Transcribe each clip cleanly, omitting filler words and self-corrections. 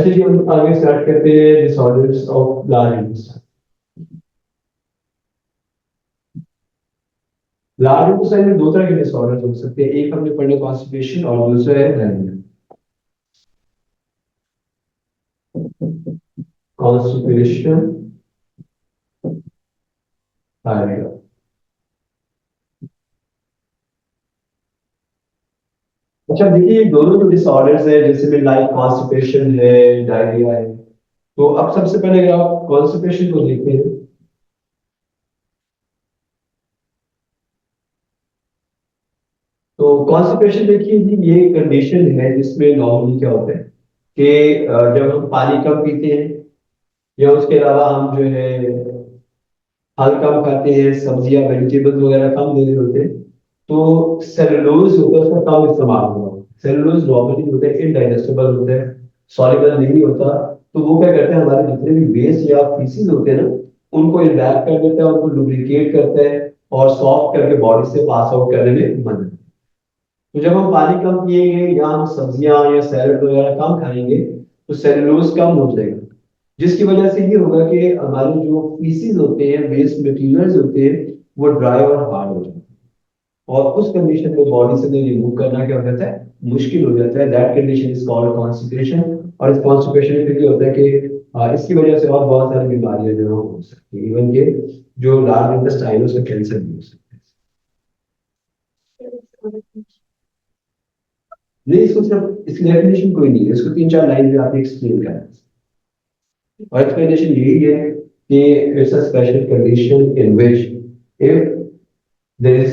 अच्छा जी, हम आगे स्टार्ट करते हैं disorders of large intestine. Large intestine में दो तरह के डिसऑर्डर्स हो सकते हैं, एक हमने पढ़े कॉन्स्टिपेशन और दूसरा है डायरिया। Constipation, diarrhoea. अच्छा देखिए, ये दोनों जो डिसऑर्डर्स है जैसे में लाइक कॉन्स्टिपेशन है, डायरिया है, तो अब सबसे पहले अगर आप कॉन्स्टिपेशन को देखते हैं तो कॉन्स्टिपेशन देखिए जी, ये कंडीशन है जिसमें नॉर्मली क्या होता है कि जब हम पानी कम पीते हैं या उसके अलावा हम जो है फल कम खाते हैं, सब्जियां वेजिटेबल्स वगैरह कम ले रहे होते हैं, तो सेलुलोज होता है उसका कम इस्तेमाल होगा। सेलुलोज नॉर्मली होता है इनडाइजेस्टेबल होता है, सॉल्युबल नहीं होता। तो वो क्या करते हैं, हमारे जितने भी वेस्ट या फीसिस होते हैं ना, उनको इनवैप कर देता है, उनको लुब्रिकेट करता है और सॉफ्ट करके बॉडी से पास आउट करने में मदद। तो जब हम पानी कम पिएंगे या हम सब्जियां या सैलड वगैरह कम खाएंगे तो सेलुलोज कम हो जाएगा, जिसकी वजह से ये होगा कि हमारे जो फीसिस होते हैं, वेस्ट मटेरियल्स होते हैं, वो ड्राई और हार्ड हो जाते हैं और उस कंडीशन में बॉडी से रिमूव करना क्या हो जाता है, मुश्किल हो जाता है। That condition is called constipation. और इस कॉन्स्टिपेशन में फिर ये होता है कि इसकी वजह से और बहुत सारी बीमारियां जो हो सकती है, इवन के जो लार्ज इंटेस्टाइन है उसका कैंसर भी हो सकता है। नहीं, इसको सिर्फ इसकी डेफिनेशन कोई नहीं है, इसको तीन चार लाइन में आप एक्सप्लेन करना है। और एक्सप्लेनेशन यही है कि it's a special condition in which if there is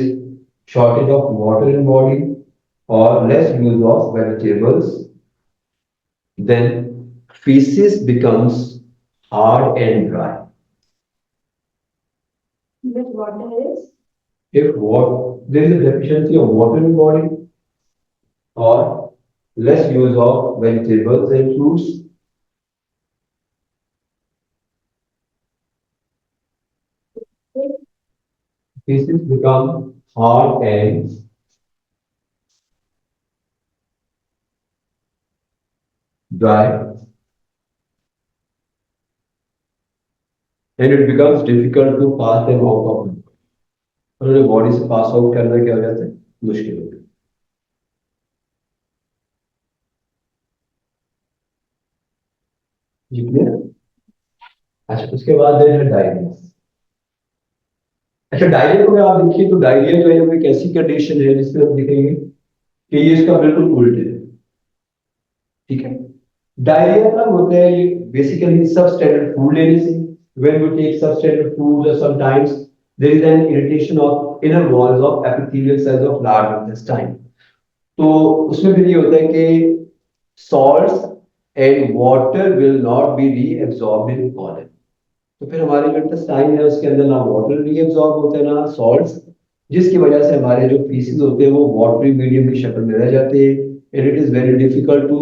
shortage of water in body or less use of vegetables, then feces becomes hard and dry. With water is? If what there is a deficiency of water in body or less use of vegetables and fruits, feces become hard and dry, and it becomes difficult to pass them out of the और उन्हें body से pass out करना क्या हो जाता है, मुश्किल हो जाता है। जी क्लियर। अच्छा, उसके बाद है डायरिया। अच्छा, डायरिया को अगर आप देखिए तो डायरिया जो है वो एक ऐसी कंडीशन है जिसमें हम देखेंगे कि ये इसका बिल्कुल उल्टे है। ठीक है, डायरिया का होता है ये बेसिकली सबस्टैंडर्ड फूड लेने से। when we take substandard foods or sometimes there is an irritation of inner walls of epithelial cells of large intestine। तो उसमें फिर ये होता है कि salts and water will not be reabsorbed in colon। तो फिर हमारे जो इंटेस्टाइन है उसके अंदर ना वाटर रीअब्सॉर्ब होता है ना सॉल्ट्स, जिसकी वजह से हमारे जो फीसिस होते हैं वो वाटरी मीडियम की शक्ल में रह जाते हैं and it is very difficult to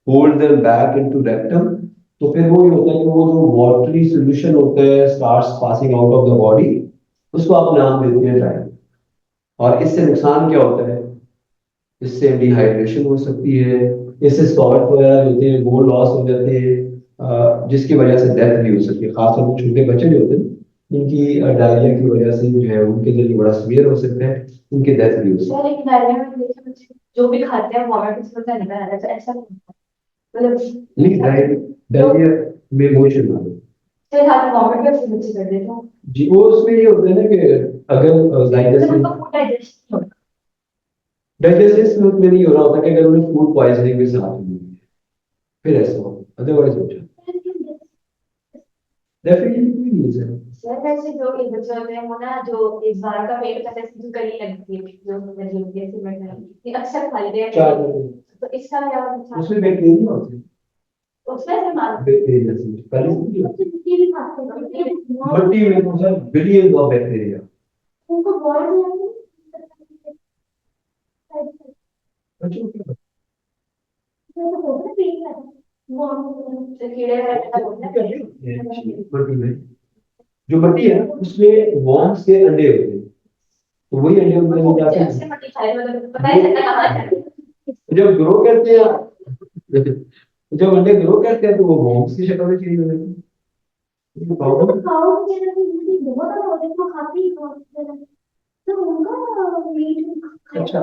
hold them back into rectum. तो फिर वो ये होता है कि वो जो वाटरी सॉल्यूशन होता है starts passing out of the body, उसको आप नाम देते हैं डायरिया। और इससे नुकसान क्या होता है, इससे डिहाइड्रेशन हो सकती है, इससे सॉल्ट वगैरह होते हैं वो लॉस हो जाते हैं, जिसकी वजह से डेथ भी हो सकती है। खासतौर पर छोटे बच्चे जो होते हैं उनकी डायरिया की वजह से जो है उनके लिए बड़ा सीवियर हो सकता है, उनकी डेथ भी हो सकती है। लेकिन डायरिया में देखिए बच्चे जो भी खाते हैं वॉमिट होता है ना, ऐसा नहीं होता। मतलब नहीं, डायरिया में मोशन आता है। फिर हाथ वॉमिट भी बच्चे कर देते हैं जी। वो उसमें ये होता है ना कि अगर डाइजेशन डाइजेशन में नहीं हो रहा होता कि अगर उन्हें फूड पॉइजनिंग के साथ हुई है, फिर ऐसा हो, अदरवाइज हो जाए डेफिनेटली कोई रीजन। सर वैसे जो ये बच्चे होते हैं वो ना जो इस बार का पेट का टेस्ट जो करी लगती है जो मतलब जो भी ऐसे बैठा है ये अक्सर खाते हैं तो इसका क्या उसमें बैक्टीरिया होते हैं, उसमें से मान बैक्टीरिया से पहले मिट्टी भी खाते हैं, मिट्टी में तो सर बिलियंस ऑफ बैक्टीरिया उनको बॉडी में जो मट्टी है उसमें वॉर्म्स के अंडे होते हैं, तो वही अंडे में जाके जब ग्रो करते हैं जब अंडे ग्रो करते हैं तो वो बोम्स की शक्ल में चेंज हो जाते हैं। ये प्रॉब्लम। अच्छा,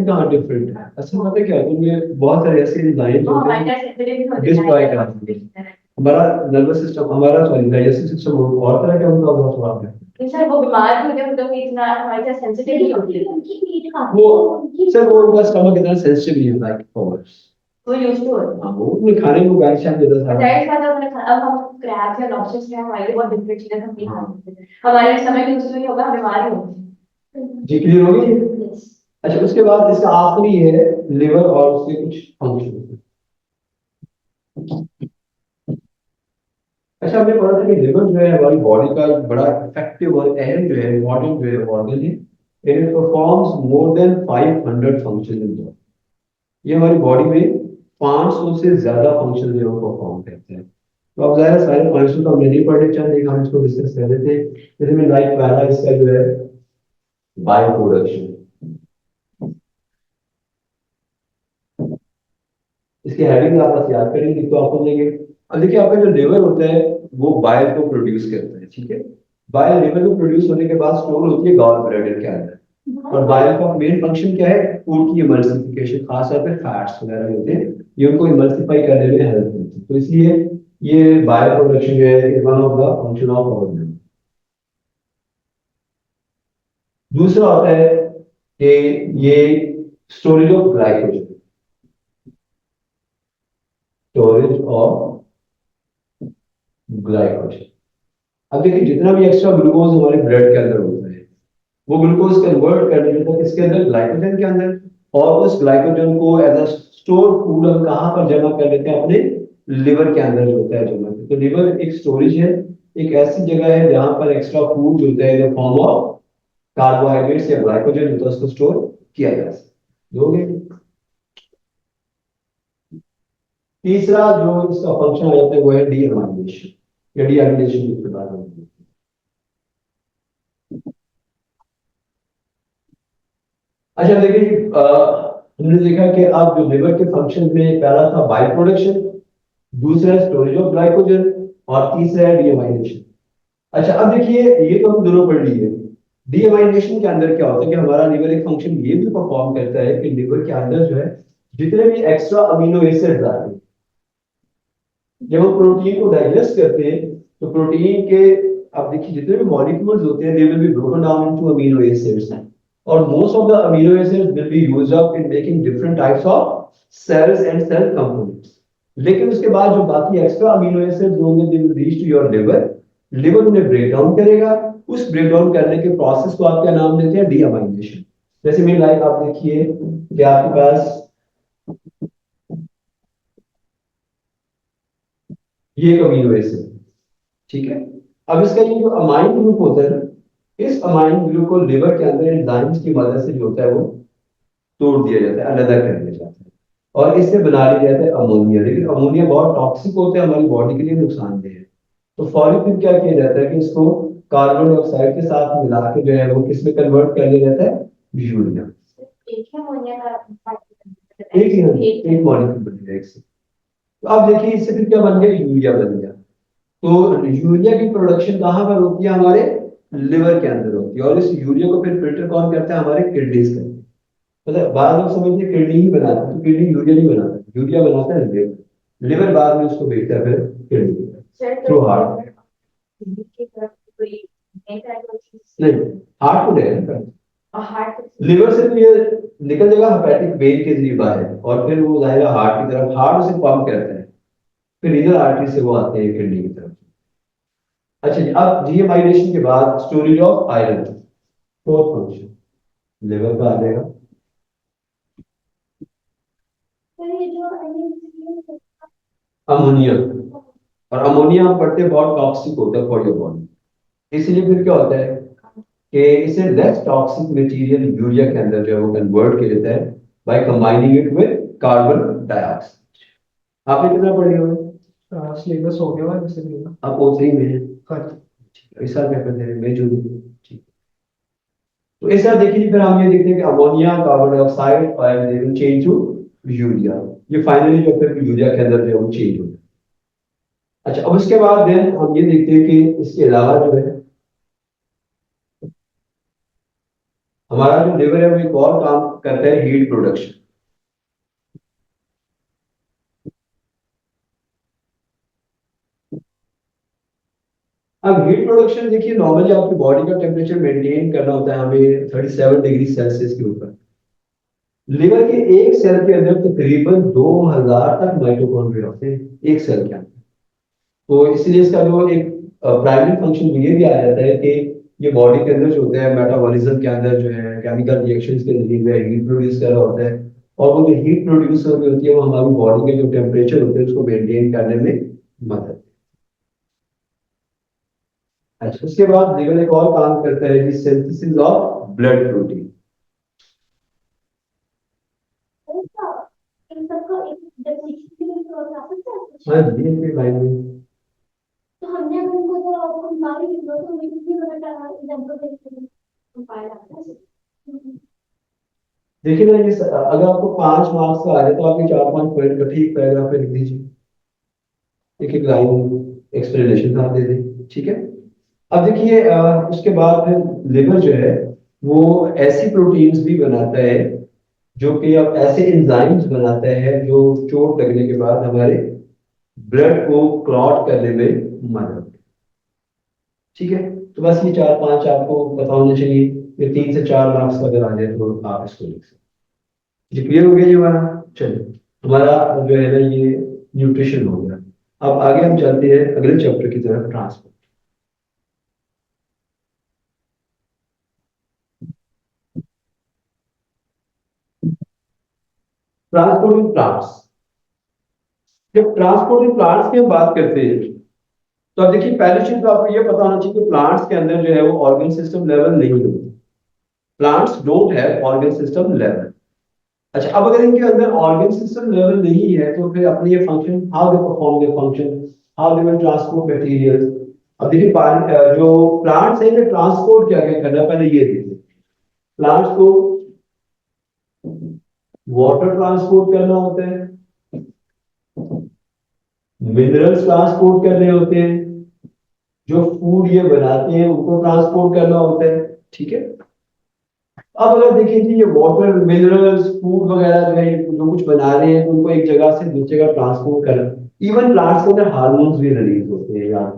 हाँ डिफरेंट है। असल में पता है क्या है, उनमें बहुत सारे ऐसे एंजाइम्स होते हैं डिस्ट्रॉय कराते हैं हमारा नर्वस सिस्टम, हमारा सॉरी डाइजेस्टिव सिस्टम और तरह के उनका बहुत खराब है। सर वो बीमार भी होते हैं मतलब इतना हमारे साथ सेंसिटिव नहीं होती है। वो सर वो उनका स्टमक इतना सेंसिटिव नहीं होता है फॉरवर्ड्स। वो यूज्ड टू है। हाँ वो उन्हें खाने को गाइड शायद देता था। दैट इज व्हाई हमने अब हम क्रैब्स या लॉबस्टर्स में हमारे लिए बहुत डिफरेंट चीजें हम नहीं खा सकते। हमारे समय में यूज नहीं होगा हम बीमार ही होंगे। जी क्लियर हो गई। अच्छा उसके बाद इसका आखिरी है लिवर और उसके कुछ फंक्शन। अच्छा हमने पढ़ा था कि लिवर जो है हमारी बॉडी का एक बड़ा इफेक्टिव और अहम जो है इम्पोर्टेंट जो है ऑर्गन है। It performs more than 500 function in body. ये हमारी बॉडी में 500 से ज्यादा फंक्शन जो है परफॉर्म करते हैं। तो अब जाहिर है सारे 500 तो हमने नहीं पढ़े, चंद एक हम इसको डिस्कस कर रहे थे। जैसे में लाइक पहला इसका जो है बायो प्रोडक्शन। इसके हेडिंग आप बस याद करेंगे तो आपको देंगे। अब देखिए आपका जो लिवर होता है वो बाइल को प्रोड्यूस करता है, ठीक है। बाइल लिवर को प्रोड्यूस होने के बाद स्टोर होती है गॉल ब्लैडर के अंदर। और बाइल का मेन फंक्शन क्या है, फूड की इमल्सिफिकेशन, खासतौर पे फैट्स वगैरह होते हैं ये उनको इमल्सिफाई करने में हेल्प करती है। तो इसलिए ये बायो प्रोडक्शन जो है is one of the function of our liver. दूसरा होता है कि ये storage of glycogen, storage of glycogen. अब देखिए जितना भी एक्स्ट्रा ग्लूकोज हमारे ब्लड के अंदर होता है वो ग्लूकोज कन्वर्ट कर देता है किसके अंदर, ग्लाइकोजन के अंदर। और उस ग्लाइकोजन को एज अ स्टोर फूड हम कहाँ पर जमा कर लेते हैं, अपने लिवर के अंदर जो होता है जमा। तो लिवर एक स्टोरेज है, एक ऐसी जगह है जहां पर एक्स्ट्रा फूड जो होता है in the form of carbohydrates या ग्लाइकोजन होता है उसको स्टोर किया जा सकता है। हो गया। तीसरा जो इसका फंक्शन आ जाता है वो है डीअमाइलेशन या डीअमाइलेशन की बात होती है। अच्छा देखिए हमने देखा कि अब जो लिवर के फंक्शन में पहला था बाई प्रोडक्शन, दूसरा है स्टोरेज ऑफ ग्लाइकोजन और तीसरा है डीअमाइलेशन। अच्छा अब देखिए ये तो हम दोनों पढ़ लिए। डीअमाइलेशन के अंदर क्या होता है कि हमारा लिवर एक फंक्शन ये भी परफॉर्म करता है कि लिवर के अंदर जो है जितने भी एक्स्ट्रा अमीनो एसिड आते हैं, जब हम प्रोटीन को डाइजेस्ट करते हैं तो प्रोटीन के अब देखिए जितने भी मॉलिक्यूल्स होते हैं they will be broken down into amino acids. और most of the amino acids will be used up in making different types of cells and cell components. लेकिन उसके बाद जो बाकी एक्स्ट्रा अमीनो एसिड्स होंगे they will reach to your liver. Liver उन्हें break down करेगा। उस ब्रेक डाउन करने के प्रोसेस को आप क्या नाम देते हैं, डीअमाइलेशन। जैसे मेरी लाइफ आप देखिए कि आपके पास ये एक अमीनो एसिड, ठीक है। अब इसका ये जो अमाइन ग्रुप होता है ना, इस अमाइन ग्रुप को लिवर के अंदर एंजाइम्स की मदद से जो होता है वो तोड़ दिया जाता है, अलग कर दिया जाता है। और इससे बना लिया जाता है अमोनिया। लेकिन अमोनिया बहुत टॉक्सिक होता है, हमारी बॉडी के लिए नुकसानदेह है। तो फौरी फिर क्या किया जाता है कि इसको कार्बन डाइऑक्साइड के साथ मिला के जो है वो किस में कन्वर्ट कर दिया जाता है, यूरिया। एक ही अमोनिया का एक ही एक मॉलिक्यूल बन गया एक से। तो अब देखिए इससे फिर क्या बन गया, यूरिया बन गया। तो यूरिया की प्रोडक्शन कहाँ पर होती है, हमारे लिवर के अंदर होती है। और इस यूरिया को फिर फिल्टर कौन करता है, हमारे किडनीज करते हैं। मतलब बाद लोग समझते हैं किडनी ही बनाता है, तो किडनी यूरिया नहीं बनाता, यूरिया बनाता है लिवर। लिवर बाद में उसको भेजता है फिर किडनी थ्रू हार्ट। नहीं, हार्ट को डायरेक्ट, लिवर से तो ये निकल जाएगा हेपेटिक वेन के जरिए बाहर और फिर वो जाएगा हार्ट की तरफ, हार्ट उसे पंप करता है, फिर रीनल आर्टरी से वो आते हैं किडनी की तरफ। अच्छा जी, अब डीएमाइलेशन के बाद storage of iron, fourth function liver का आ जाएगा। अमोनिया, और अमोनिया हम पढ़ते हैं बहुत टॉक्सिक होता है फॉर योर बॉडी। इसलिए फिर क्या होता है कि इसे लेस टॉक्सिक मटेरियल यूरिया के अंदर जो है वो कन्वर्ट किया जाता है by combining it with carbon dioxide. आपने कितना पढ़ लिया है, सिलेबस हो गया है जैसे आप O3 में हैं। हाँ। इस साल पेपर दे रहे हैं, मई जून में। ठीक। तो इस तरह देखिए फिर हम ये देखते हैं कि अमोनिया, कार्बन डाइऑक्साइड और they will change to urea, ये फाइनली जो फिर यूरिया के अंदर जो है वो चेंज होता है। अच्छा, अब उसके बाद देन हम ये देखते हैं कि इसके अलावा जो है हमारा जो लिवर है वो एक और काम करता है, हीट प्रोडक्शन। अब हीट प्रोडक्शन देखिए, नॉर्मली आपकी बॉडी का टेम्परेचर मेंटेन करना होता है हमें 37 डिग्री सेल्सियस के ऊपर। लिवर के एक सेल के अंदर तकरीबन 2000 तक माइटोकॉन्ड्रिया होते हैं एक सेल के अंदर। तो इसलिए इसका जो एक प्राइमरी फंक्शन ये भी आ जाता है कि ये बॉडी के अंदर जो होता है मेटाबॉलिज्म के अंदर जो है केमिकल रिएक्शंस के जरिए हीट प्रोड्यूस कर रहा होता है। और वो जो हीट प्रोड्यूस हो रही होती है वो हमारी बॉडी के जो टेम्परेचर होते हैं उसको मेंटेन करने में मदद। अच्छा, उसके बाद लिवर एक और काम करता है कि सिंथेसिस ऑफ ब्लड प्रोटीन। इन सबको एक जब 60 मिनट और आ सकता है कुछ। हाँ जी, इनके लाइन में तो हमने अगर उनको जो कंपाउंड लिखा तो हमें कितनी बड़ा एग्जांपल दे सकते हैं कंपाउंड आता है। देखिए ना, ये अगर आपको 5 मार्क्स का आ जाए तो आप ये 4-5 पॉइंट का ठीक पैराग्राफ में लिख दीजिए, एक एक लाइन एक्सप्लेनेशन आप दे दें, ठीक है। अब देखिए उसके बाद फिर लिवर जो है वो ऐसी प्रोटीन्स भी बनाता है जो कि अब ऐसे एंजाइम्स बनाता है जो चोट लगने के बाद हमारे ब्लड को क्लॉट करने में मदद। ठीक है, तो बस ये 4-5 आपको पता होना चाहिए। ये 3 से 4 मार्क्स का अगर आ जाए तो आप इसको लिख सकते हैं। ये क्लियर हो गया ये हमारा। चलिए, हमारा जो है ना ये न्यूट्रिशन हो गया। अब आगे हम चलते हैं अगले चैप्टर की तरफ, ट्रांसपोर्ट। Transporting plants. जब ट्रांसपोर्टिंग प्लांट्स की हम बात करते हैं तो अब देखिए पहली चीज तो आपको ये पता होना चाहिए कि प्लांट्स के अंदर जो है वो ऑर्गन सिस्टम लेवल नहीं होती। Plants don't have organ system level. अच्छा, अब अगर इनके अंदर ऑर्गन सिस्टम लेवल नहीं है तो फिर अपने ये function, how they perform their function, how they will transport material. अब देखिए जो प्लांट्स है इन्हें ट्रांसपोर्ट क्या क्या करना है, पहले ये देखिए। प्लांट्स को वाटर ट्रांसपोर्ट करना होता है, मिनरल्स ट्रांसपोर्ट करने होते हैं, जो फूड ये बनाते हैं उनको ट्रांसपोर्ट करना होता है। ठीक है, अब अगर देखिए कि ये वाटर, मिनरल्स, फूड वगैरह जो है जो कुछ बना रहे हैं तो उनको एक जगह से दूसरी जगह ट्रांसपोर्ट करना। इवन प्लांट्स के अंदर हार्मोन्स भी रिलीज होते हैं यार,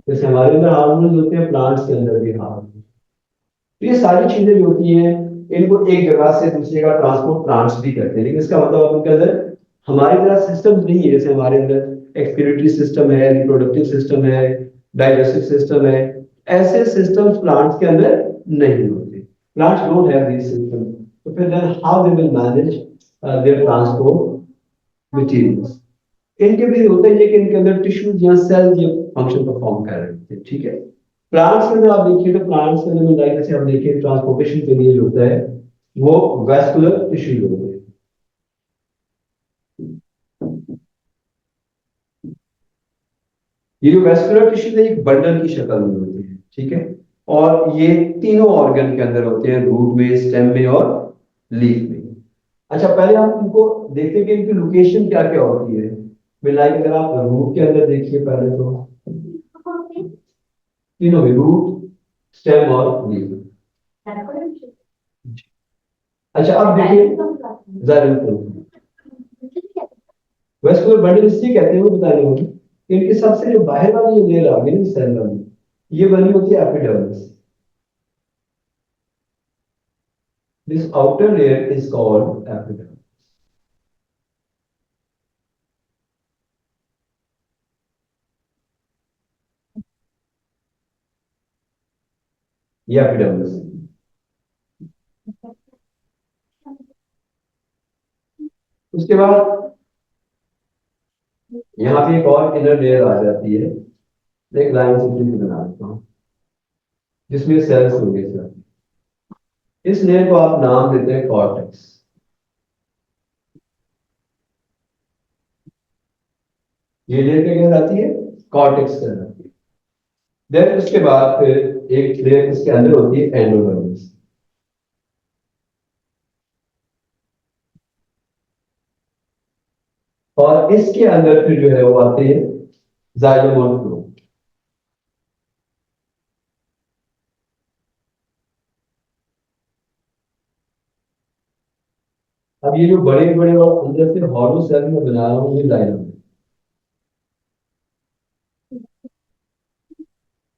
जैसे हमारे अंदर हार्मोन्स होते हैं प्लांट्स के अंदर भी हार्मोन्स। तो ये सारी चीजें जो होती हैं इनको एक जगह से दूसरी जगह ट्रांसपोर्ट प्लांट्स भी करते हैं। लेकिन इसका मतलब उनके अंदर हमारी तरह सिस्टम नहीं है। जैसे हमारे अंदर एक्सक्रीटरी सिस्टम है, रिप्रोडक्टिव सिस्टम है, डाइजेस्टिव सिस्टम है, ऐसे सिस्टम्स प्लांट्स के अंदर नहीं होते। Plants don't have this system. तो फिर then how they will manage their transport materials. इनके भी होता है कि इनके अंदर टिश्यूज या सेल्स ये फंक्शन परफॉर्म कर रहे होते हैं। ठीक है, प्लांट्स के अंदर आप देखिए तो प्लांट्स के अंदर लाइक जैसे हम देखिए ट्रांसपोर्टेशन के लिए जो होता है वो वेस्कुलर टिश्यू होते हैं। ये जो वेस्कुलर टिश्यू है एक बंडल की शक्ल में होते हैं। ठीक है, और ये तीनों ऑर्गन के अंदर होते हैं, रूट में, स्टेम में और लीफ में। अच्छा, पहले आप इनको देखते हैं कि इनकी लोकेशन क्या क्या होती है। लाइक अगर आप रूट के अंदर देखिए पहले तो तीनों में, रूट, स्टेम और लीफ। अच्छा, अब देखिए जाइलम। वेस्कुलर बंडल इसलिए कहते हैं वो बताने होगी, इनके सबसे जो बाहर वाली जो लेयर आ गई ना सेल वाली, ये बनी होती है epidermis. This outer layer is called epidermis. ये एपिडर्मिस है। उसके बाद यहाँ पे एक और इनर लेयर आ जाती है, एक लाइन से बना देता हूँ, जिसमें सेल्स होंगे सर। इस लेयर को आप नाम देते हैं कॉर्टेक्स। ये लेयर क्या कहलाती है? कॉर्टेक्स कहलाती है। देन उसके बाद फिर एक लेयर इसके अंदर होती है एंडोडर्मिस। और इसके अंदर फिर जो है वो आते हैं जाइलम और फ्लोम। अब ये जो बड़े बड़े और अंदर से हॉलो सेल में बना रहा हूँ, ये जाइलम है।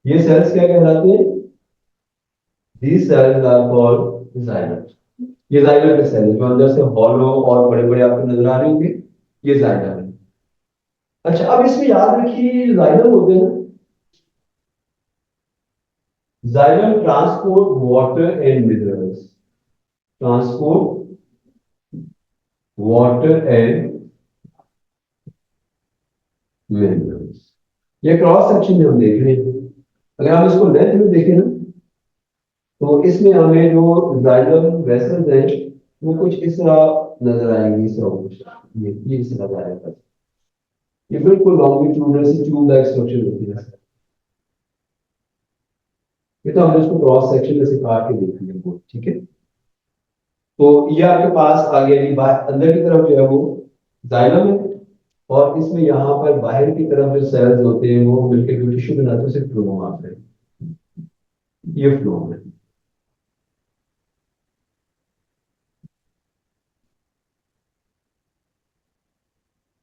ये सेल्स क्या कहलाते हैं? These cells are called xylem। ये जाइलम के सेल है जो अंदर से हॉलो और बड़े बड़े आपको नजर आ रहे होंगे, ये जाइलम है। अच्छा, अब इसमें याद रखिए जाइलम होते हैं, xylem transport water and minerals, transport water and minerals. ये क्रॉस सेक्शन में हम देख रहे हैं। अगर हम इसको लेंथ में देखें ना, तो इसमें हमें जो जाइलम वेसल्स हैं वो कुछ इस तरह नजर आएंगी, इस तरह कुछ ये इस तरह आएगा। ये बिल्कुल लॉन्गिट्यूडनल सी ट्यूब लाइक स्ट्रक्चर होती है। ये तो हमने इसको क्रॉस सेक्शन में से काट के देख लिया वो, ठीक है। तो ये आपके पास आ गया जी, बाहर अंदर की तरफ जो है वो जाइलम है, और इसमें यहाँ पर बाहर की तरफ जो सेल्स होते हैं वो मिलकर जो टिश्यू बनाते हैं उसे फ्लोम आते हैं। ये फ्लोम है।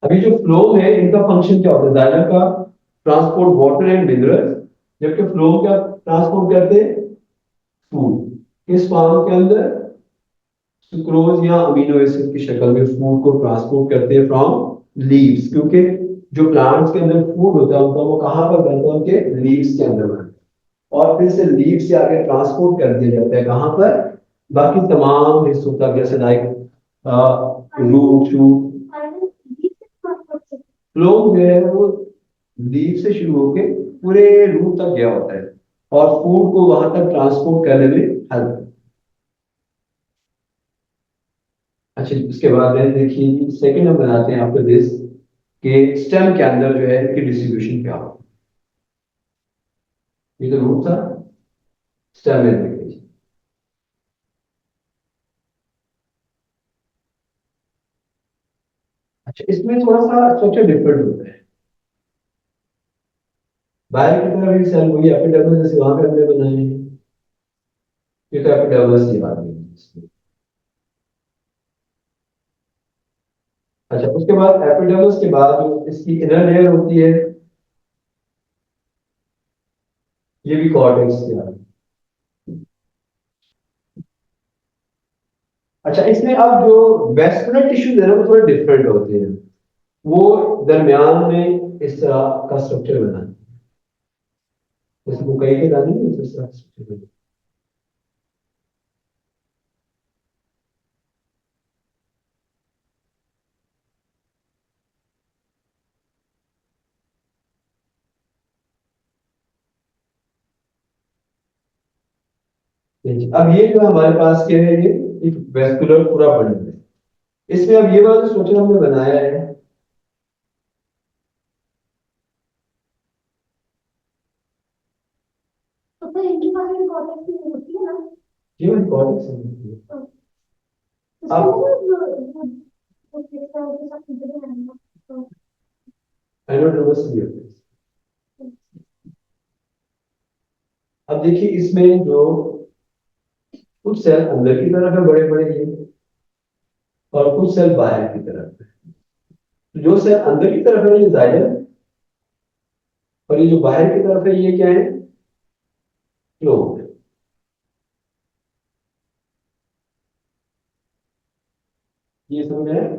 अभी जो फ्लोम है इनका फंक्शन क्या होता है? जाइलम का ट्रांसपोर्ट वाटर एंड मिनरल्स, जबकि फ्लोम क्या ट्रांसपोर्ट करते हैं? फूड। किस फॉर्म के अंदर? सुक्रोज या अमीनो एसिड की शक्ल में फूड को ट्रांसपोर्ट करते हैं फ्रॉम लीव्स, क्योंकि जो प्लांट्स के अंदर फूड होता है उनका वो कहाँ पर बनता है? उनके लीव्स के अंदर बनता है, और फिर से लीव से आगे ट्रांसपोर्ट कर दिया जाता है कहाँ पर? बाकी तमाम हिस्सों तक, जैसे लाइक रूट शूट। फ्लोम जो है वो लीफ से शुरू होके पूरे रूट तक गया होता है, और फूड को वहां तक ट्रांसपोर्ट करने में हेल्प। अच्छा, उसके बाद में देखिए सेकंड हम बनाते हैं आपको दिस, कि स्टेम के अंदर जो है इनकी डिस्ट्रीब्यूशन क्या हो। ये तो रूट था, स्टेम में देखिए। अच्छा, इसमें थोड़ा सा स्ट्रक्चर डिफरेंट होता है। बाहर की तरफ एक सेल वही एपिडर्मिस जैसे वहां पे हमने बनाए हैं, ये तो एपिडर्मिस की बात है। अच्छा, उसके बाद एपिडर्मिस के बाद जो इसकी इनर लेयर होती है, ये भी कॉर्टेक्स की बात है। अच्छा, इसमें अब जो वेस्कुलर टिश्यूज है ना वो थोड़े डिफरेंट होते हैं। वो दरमियान में इस तरह का स्ट्रक्चर बना है, जैसे वो कई के दाने नहीं होते, इस तरह का स्ट्रक्चर बना है। अब ये जो हमारे पास क्या है, ये एक वेस्कुलर पूरा बंडल है। इसमें अब ये वाला स्ट्रक्चर हमने बनाया है, तो फिर इनकी बात में कॉर्टेक्स भी होती है ना? ये वाली कॉर्टेक्स है। तो अब उसमें ना वो कहता है कि सब चीजें हैं ना, तो आई डोंट नो व्हाट्स। अब देखिए इसमें जो कुछ सेल अंदर की तरफ है बड़े बड़े ये, और कुछ सेल बाहर की तरफ है। तो जो सेल अंदर की तरफ है ये जाइलम, और ये जो बाहर की तरफ है ये क्या है? फ्लोम है। ये समझ रहे हैं?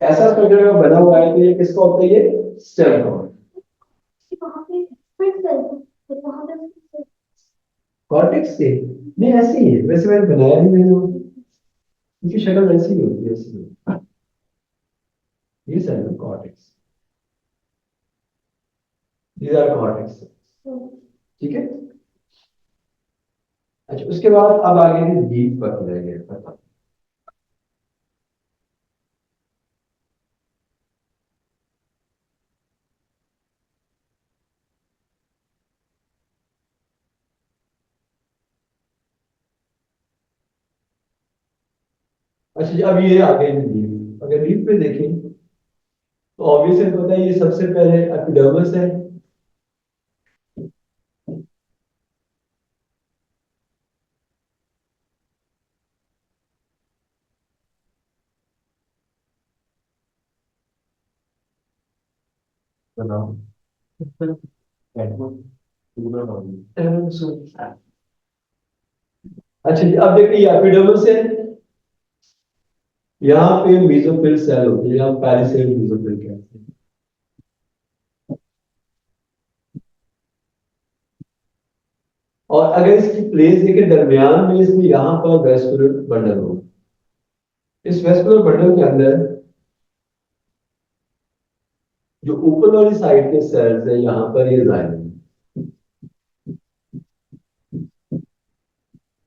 ऐसा स्ट्रक्चर बना हुआ है, तो ये किसका होता है? ये स्टेम का होता है। वहां पे फिर सेल तो वहां पे कॉर्टेक्स के नहीं, ऐसे ही है वैसे, मैंने बनाया नहीं, मैंने उनकी शक्ल वैसी ही होती है, ऐसी होती है। ये cell cortex, these are cortex, ठीक है। अच्छा, उसके बाद अब आगे लीफ पर रह गए पता। अच्छा जी, अब ये आ गए लीफ। अगर लीफ पे देखें तो ऑब्वियसली पता है ये सबसे पहले एपिडर्मिस है। बनाओ। अच्छा जी, अब देखिए ये एपिडर्मिस है। यहाँ पे मेसोफिल सेल होते हैं, यहाँ पैरिसेल मेसोफिल कहते हैं। और अगर इसकी प्लेस देखे दरमियान में, इसमें यहाँ पर वेस्कुलर बंडल हो। इस वेस्कुलर बंडल के अंदर जो ऊपर वाली साइड के सेल्स है, यहाँ पर ये जाइलम,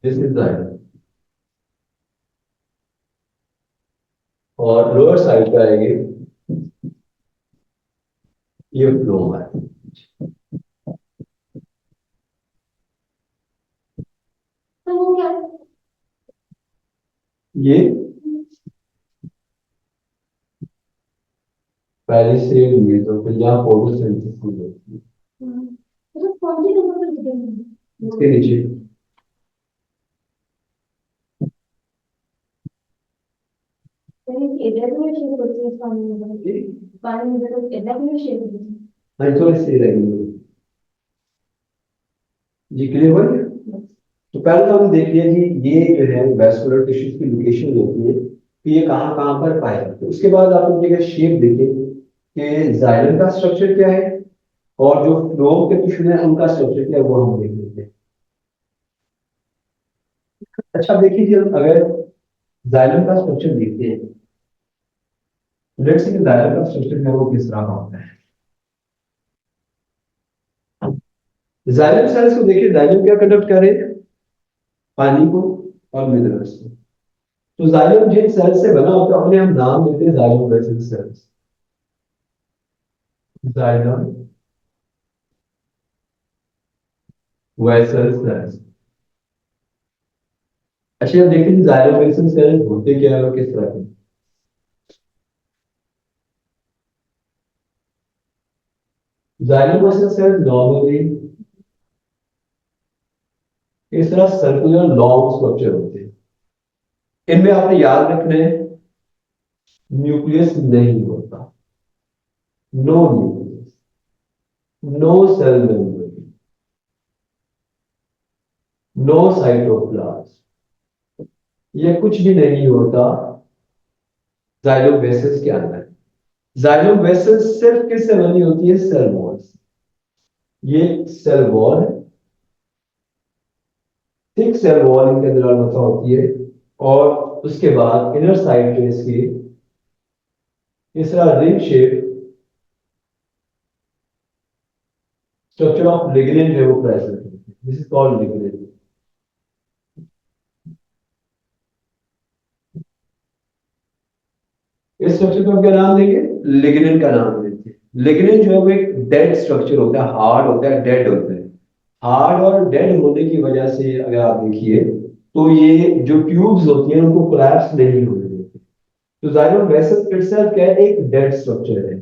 दिस इज जाइलम। और लोअर साइड पे आएंगे, ये फ्लोम है। तो वो क्या ये पैरिसेल मेसोफिल, जहाँ फोटोसिंथेसिस होती है, मतलब कौन सी नंबर पर दिखेंगे इसके नीचे। इधर में शेड होती है पानी में तो इधर में शेड होती है हाँ, थोड़ी सी रहेंगे जी, क्लियर हो गया। तो पहले तो हमने देख लिया जी, ये जो है वैस्कुलर टिश्यूज की लोकेशन होती है कि ये कहाँ कहाँ पर पाए जाते हैं। उसके बाद आप उनके शेप देखें कि जाइलम का स्ट्रक्चर क्या है, और जो फ्लोम के टिश्यू है उनका स्ट्रक्चर क्या है, वो हम देख लेते हैं। अच्छा देखिए जी, अगर जाइलम का स्ट्रक्चर देखते हैं, लेट्स से जाइलम का स्ट्रक्चर है वो किस तरह का होता है। जाइलम सेल्स को देखिए, जाइलम क्या कंडक्ट कर रहे हैं, पानी को और मिनरल्स को। तो जाइलम जिन सेल से बना होता है, अपने हम नाम देते हैं xylem vessel cells. Xylem vessel cells. अच्छा, अब देखिए जाइलम वेसल सेल्स होते क्या है और किस तरह के। जाइलम वेसल सेल्स नॉर्मली इस तरह सर्कुलर लॉन्ग स्ट्रक्चर होते हैं। इनमें आपने याद रखना है, न्यूक्लियस नहीं होता, no nucleus, no cell membrane, no cytoplasm, ये कुछ भी नहीं होता जाइलम वेसल्स के अंदर। जाइलम वेसल्स सिर्फ किससे बनी होती है, सेल वॉल से। ये सेल वॉल है, थिक सेल वॉल इनके अंदर बता होती है। और उसके बाद इनर साइड जो इसकी इस तरह रिंग शेप स्ट्रक्चर ऑफ लिग्नेंट है वो प्रेजेंट है, दिस इज कॉल्ड लिग्नेंट। इस स्ट्रक्चर को हम क्या नाम देंगे, लिग्नेंट का नाम देते हैं। लिग्नेंट जो है वो एक डेड स्ट्रक्चर होता है, हार्ड होता है, डेड होता है। हार्ड और डेड होने की वजह से अगर आप देखिए, तो ये जो ट्यूब्स होती हैं उनको कोलैप्स नहीं होने देते। तो जाइलम वेसल इटसेल्फ क्या है, एक डेड स्ट्रक्चर है।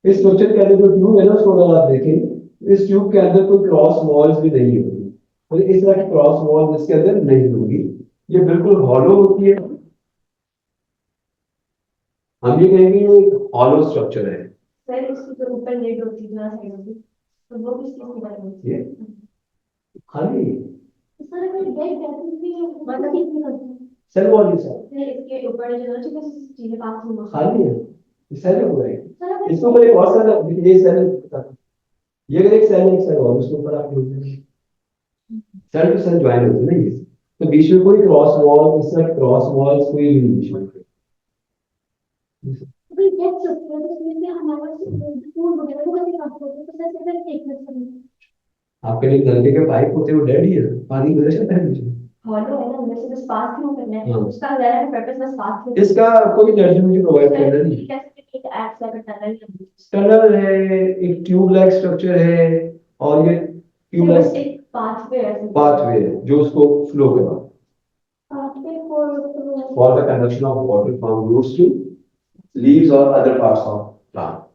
इस स्ट्रक्चर के अंदर जो ट्यूब है ना, उसको अगर आप देखें, इस ट्यूब के अंदर कोई क्रॉस वॉल्स भी नहीं होगी, तो इस तरह की क्रॉस वॉल इसके अंदर नहीं होगी, ये बिल्कुल हॉलो होती है। हम ये कहेंगे ये एक हॉलो स्ट्रक्चर है। सर उसकी जो ऊपर लेड होती है ना साइड में तो वो किस चीज की बात होती ये है खाली सर अगर बेड जाती थी मतलब कितनी होती है सेल वॉल ही सर, फिर इसके ऊपर जो है किस चीज पास में खाली है, ये सेल हो रहा है। सर अगर इसके ऊपर एक और सेल है, ये सेल है, ये अगर एक सेल है, एक सेल और उसके ऊपर आप सेल टू सेल ज्वाइन होते हैं ना ये, तो बीच में कोई क्रॉस वॉल, इस तरह क्रॉस वॉल्स कोई नहीं बीच में। कोई देख सकते हैं तो इसमें हमारा फूड वगैरह को कैसे काम करते हैं तो सर सिर्फ एक मिनट आपके लिए नलके के पाइप होते हैं वो डेड ही है, पानी गुजर जाता है बीच में। हॉलो है ना अंदर से बस पास क्यों करना है हाँ। उसका हजारा का पर्पस बस पास क्यों इसका कोई एनर्जी मुझे प्रोवाइड करना नहीं। कैसे एक ऐप सा करता है टनल है, एक ट्यूब लाइक स्ट्रक्चर है, और ये ट्यूब बस लाइक एक पाथवे है पाथवे है जो उसको फ्लो करवा pathway for for the conduction of water from roots to leaves or other parts of हाँ